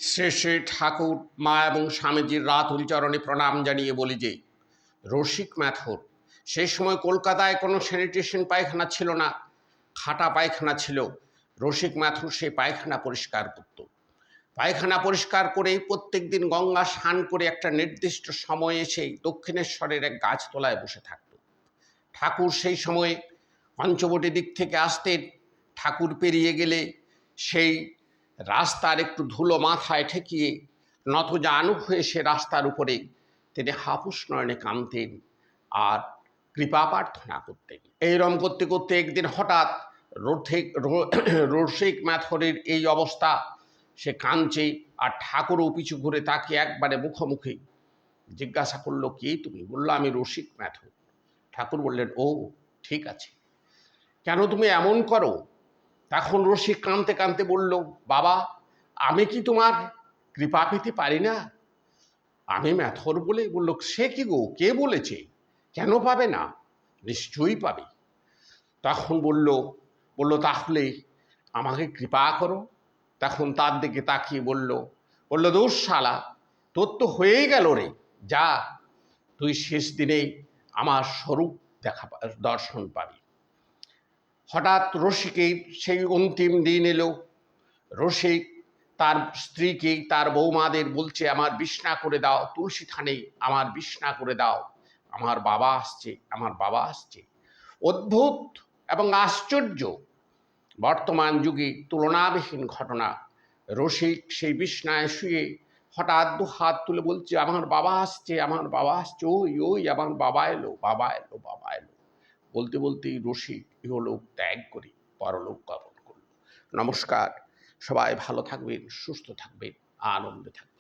শ্রী শ্রী ঠাকুর মা এবং স্বামীজির রাতুল চরণে প্রণাম জানিয়ে বলি যে রসিক ম্যাথর সেই সময় কলকাতায় কোনো স্যানিটেশন পায়খানা ছিল না, খাটা পায়খানা ছিল। রসিক ম্যাথর সেই পায়খানা পরিষ্কার করত। পায়খানা পরিষ্কার করেই প্রত্যেক দিন গঙ্গা স্নান করে একটা নির্দিষ্ট সময়ে এসেই দক্ষিণেশ্বরের এক গাছতলায় বসে থাকত। ঠাকুর সেই সময়ে পঞ্চবটি দিক থেকে আসতেন। ঠাকুর পেরিয়ে গেলে সেই রাস্তার একটু ধুলো মাথায় ঠেকিয়ে নতজানু হয়ে সে রাস্তার উপরে তিনি হাপুস নয়নে কাঁদতেন আর কৃপা প্রার্থনা করতেন। এইরম করতে করতে একদিন হঠাৎ রসিক ম্যাথরের এই অবস্থা, সে কাঁদছে আর ঠাকুরও পিছু ঘুরে তাকে একবারে মুখোমুখি জিজ্ঞাসা করলো, কি তুমি? বললো, আমি রসিক ম্যাথর। ঠাকুর বললেন, ও ঠিক আছে, কেন তুমি এমন করো? তখন রসিক কাঁদতে কাঁদতে বলল, বাবা, আমি কি তোমার কৃপা পেতে পারি না? আমি ম্যাথর বলে? বলল, সে কি গো, কে বলেছে? কেন পাবে না? নিশ্চয়ই পাবে। তখন বলল, তাহলে আমাকে কৃপা করো। তখন তার দিকে তাকিয়ে বলল, দোষ শালা, তোর তো হয়েই গেল রে, যা, তুই শেষ দিনেই আমার স্বরূপ দর্শন পাবি। হঠাৎ রসিকের সেই অন্তিম দিন এলো। রসিক তার স্ত্রীকে, তার বৌমাদের বলছে, আমার বিছনা করে দাও, তুলসী থানে আমার বিছনা করে দাও, আমার বাবা আসছে, আমার বাবা আসছে। অদ্ভুত এবং আশ্চর্য, বর্তমান যুগে তুলনাবিহীন ঘটনা। রসিক সেই বিছনায় শুয়ে হঠাৎ দু হাত তুলে বলছে, আমার বাবা আসছে, আমার বাবা আসছে, ওই ওই আমার বাবা এলো, বাবা এলো, বাবা এলো। বলতে বলতেই রসিক ইহলোক ত্যাগ করে পরলোক গমন করল। নমস্কার, সবাই ভালো থাকবেন, সুস্থ থাকবেন, আনন্দে থাকবেন।